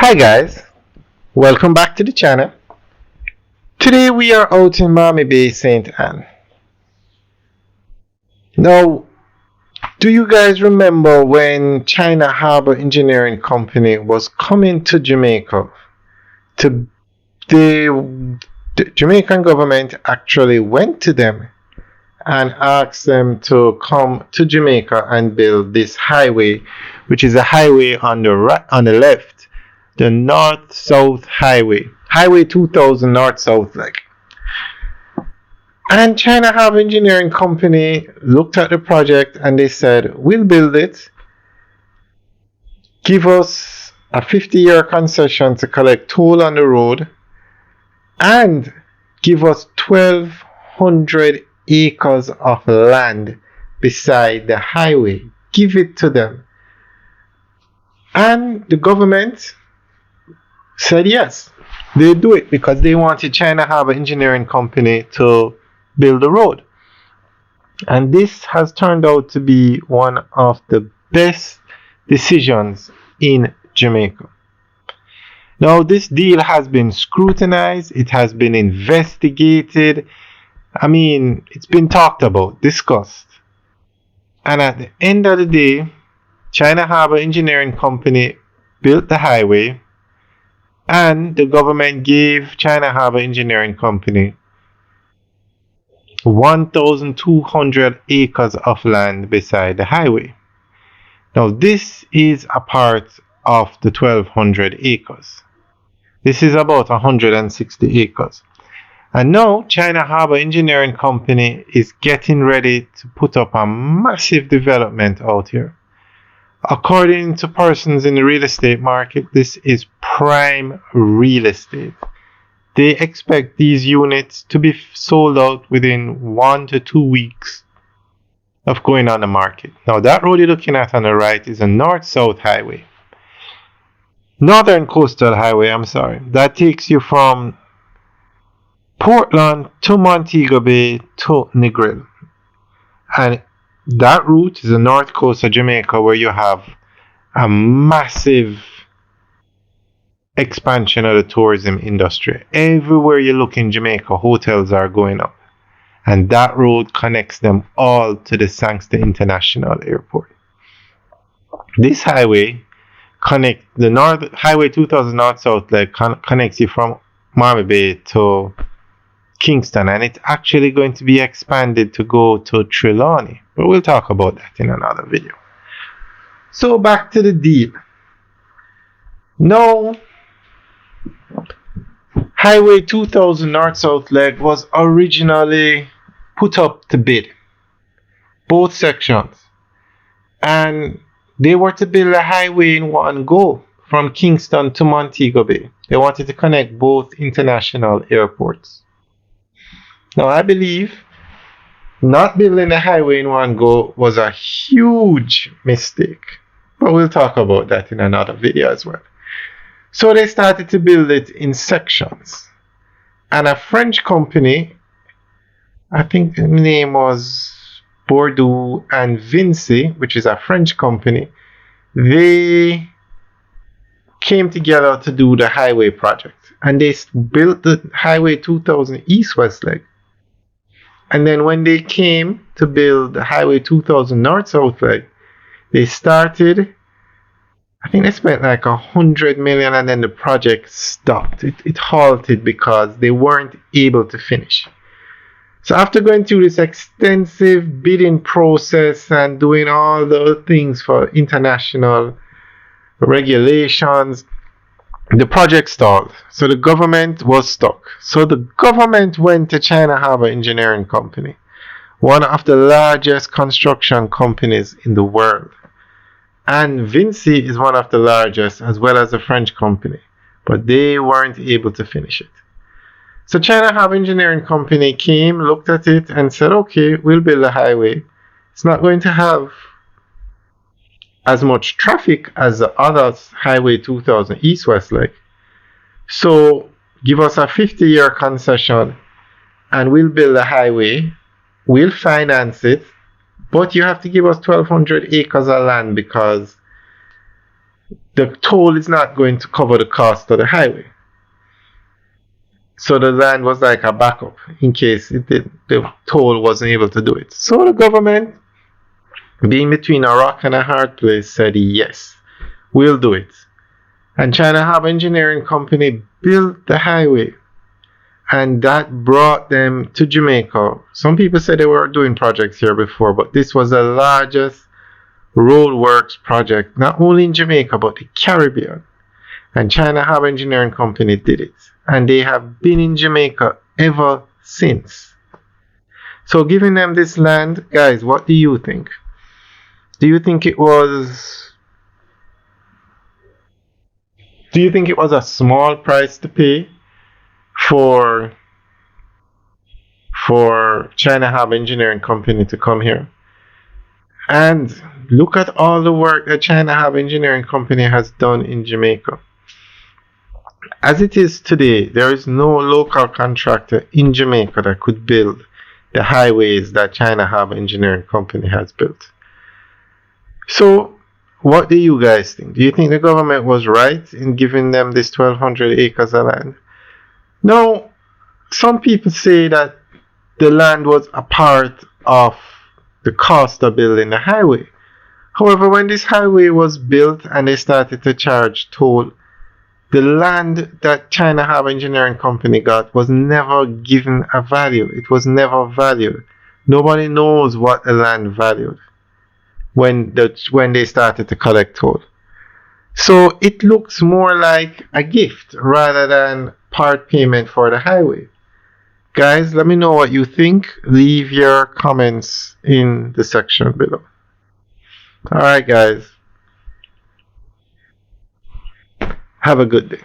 Hi guys, welcome back to the channel. Today we are out in Mammee Bay, St. Anne. Now, do you guys remember when China Harbour Engineering Company was coming to Jamaica? The Jamaican government actually went to them and asked them to come to Jamaica and build this highway, which is a highway on the left, the North-South Highway, Highway 2000 North-South leg. And China Harbour Engineering Company looked at the project and they said, we'll build it, give us a 50-year concession to collect toll on the road, and give us 1,200 acres of land beside the highway. Give it to them. And the government said yes, they do it because they wanted China Harbour Engineering Company to build the road. And this has turned out to be one of the best decisions in Jamaica. Now, this deal has been scrutinized, it has been investigated. I mean, it's been talked about, discussed. And at the end of the day, China Harbour Engineering Company built the highway, and the government gave China Harbour Engineering Company 1,200 acres of land beside the highway. Now, this is a part of the 1,200 acres. This is about 160 acres. And now China Harbour Engineering Company is getting ready to put up a massive development out here. According to persons in the real estate market, this is prime real estate. They expect these units to be sold out within 1 to 2 weeks of going on the market. Now, that road you're looking at on the right is a north-south highway. Northern Coastal Highway, that takes you from Portland to Montego Bay to Negril. And that route is the north coast of Jamaica, where you have a massive expansion of the tourism industry. Everywhere you look in Jamaica, hotels are going up. And that road connects them all to the Sangster International Airport. This highway the Highway 2000 North-South leg connects you from Mammee Bay to Kingston, and it's actually going to be expanded to go to Trelawney, but we'll talk about that in another video. So back to the deal. Now, Highway 2000 North-South leg was originally put up to bid, both sections, and they were to build a highway in one go from Kingston to Montego Bay. They wanted to connect both international airports. Now, I believe not building the highway in one go was a huge mistake, but we'll talk about that in another video as well. So they started to build it in sections, and a French company, I think the name was Bordeaux and Vinci, which is a French company, they came together to do the highway project, and they built the Highway 2000 east-west leg. And then when they came to build the Highway 2000 north-south leg, they started, I think they spent like 100 million, and then the project stopped. It halted because they weren't able to finish. So after going through this extensive bidding process and doing all the things for international regulations, the project stalled. So the government was stuck. So the government went to China Harbour Engineering Company, one of the largest construction companies in the world. And Vinci is one of the largest, as well as a French company, but they weren't able to finish it. So China Harbour Engineering Company came, looked at it, and said, okay, we'll build a highway. It's not going to have as much traffic as the other Highway 2000 east-west leg. So give us a 50-year concession, and we'll build a highway. We'll finance it, but you have to give us 1,200 acres of land because the toll is not going to cover the cost of the highway. So the land was like a backup in case the toll wasn't able to do it. So the government, being between a rock and a hard place, said yes, we'll do it. And China Harbour Engineering Company built the highway, and that brought them to Jamaica. Some people said they were doing projects here before, but this was the largest roadworks project, not only in Jamaica, but the Caribbean. And China Harbour Engineering Company did it. And they have been in Jamaica ever since. So giving them this land, guys, what do you think? Do you think it was a small price to pay for China Harbour Engineering Company to come here? And look at all the work that China Harbour Engineering Company has done in Jamaica. As it is today, there is no local contractor in Jamaica that could build the highways that China Harbour Engineering Company has built. So, what do you guys think? Do you think the government was right in giving them this 1,200 acres of land? Now, some people say that the land was a part of the cost of building the highway. However, when this highway was built and they started to charge toll, the land that China Harbour Engineering Company got was never given a value. It was never valued. Nobody knows what the land valued when they started to collect toll. So it looks more like a gift rather than part payment for the highway. Guys, let me know what you think. Leave your comments in the section below. Alright guys, have a good day.